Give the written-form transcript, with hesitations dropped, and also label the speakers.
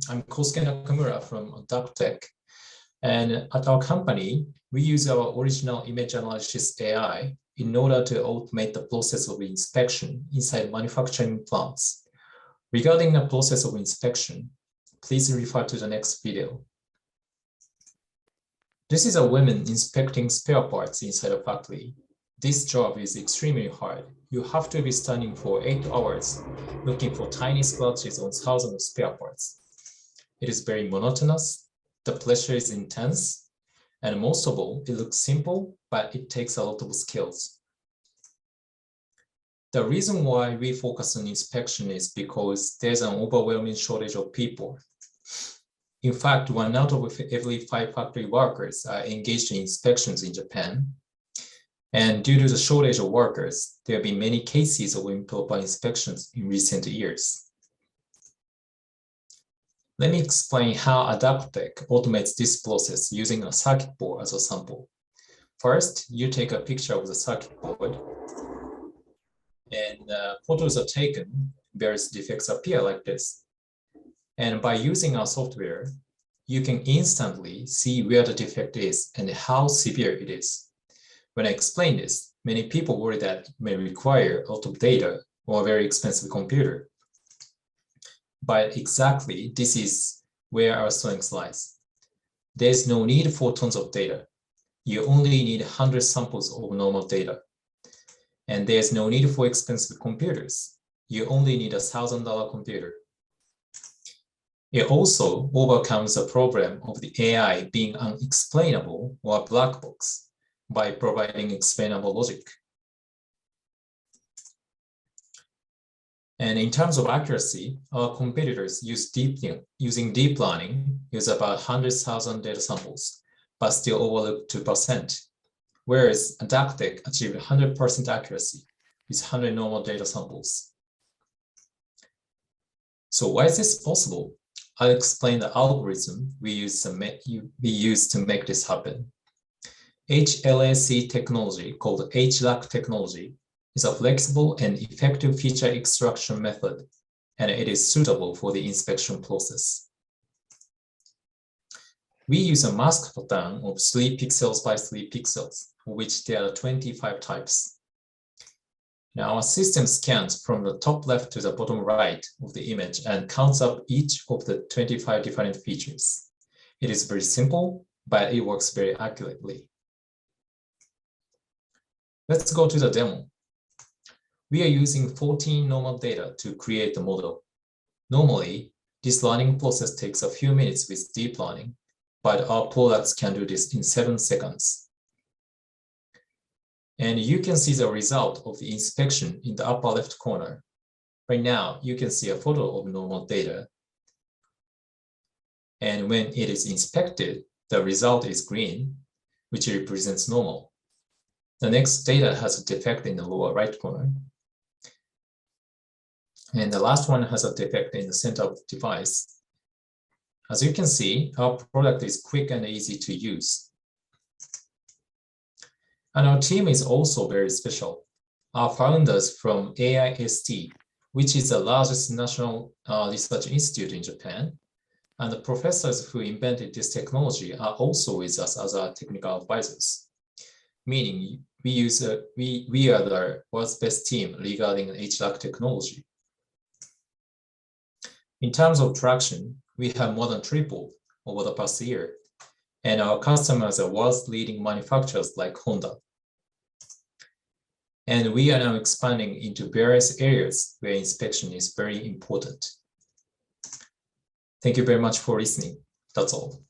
Speaker 1: I'm Kosuke Nakamura from Adacotech. And at our company, we use our original image analysis AI in order to automate the process of inspection inside manufacturing plants. Regarding the process of inspection, please refer to the next video. This is a woman inspecting spare parts inside a factory. This job is extremely hard. You have to be standing for 8 hours looking for tiny scratches on thousands of spare parts. It is very monotonous, the pressure is intense, and most of all, it looks simple, but it takes a lot of skills. The reason why we focus on inspection is because there's an overwhelming shortage of people. In fact, 1 out of every 5 factory workers are engaged in inspections in Japan. And due to the shortage of workers, there have been many cases of improper inspections in recent years. Let me explain how Adacotech automates this process using a circuit board as a sample. First, you take a picture of the circuit board, and photos are taken, various defects appear like this. And by using our software, you can instantly see where the defect is and how severe it is. When I explain this, many people worry that it may require a lot of data or a very expensive computer. But exactly, this is where our strength lies. There's no need for tons of data. You only need 100 samples of normal data. And there's no need for expensive computers. You only need a $1,000 computer. It also overcomes the problem of the AI being unexplainable or a black box by providing explainable logic. And in terms of accuracy, our competitors using deep learning use about 100,000 data samples, but still overlook 2%. Whereas Adacotech achieved 100% accuracy with 100 normal data samples. So why is this possible? I'll explain the algorithm we use to make this happen. HLAC technology, called HLAC technology, is a flexible and effective feature extraction method, and it is suitable for the inspection process. We use a mask pattern of 3 pixels by 3 pixels, for which there are 25 types. Now, our system scans from the top left to the bottom right of the image and counts up each of the 25 different features. It is very simple, but it works very accurately. Let's go to the demo. We are using 14 normal data to create the model. Normally, this learning process takes a few minutes with deep learning, but our products can do this in 7 seconds. And you can see the result of the inspection in the upper left corner. Right now, you can see a photo of normal data. And when it is inspected, the result is green, which represents normal. The next data has a defect in the lower right corner. And the last one has a defect in the center of the device. As you can see, our product is quick and easy to use. And our team is also very special. Our founders from AIST, which is the largest national research institute in Japan, and the professors who invented this technology are also with us as our technical advisors, meaning we are the world's best team regarding HLAC technology. In terms of traction, we have more than tripled over the past year, and our customers are world's leading manufacturers like Honda. And we are now expanding into various areas where inspection is very important. Thank you very much for listening. That's all.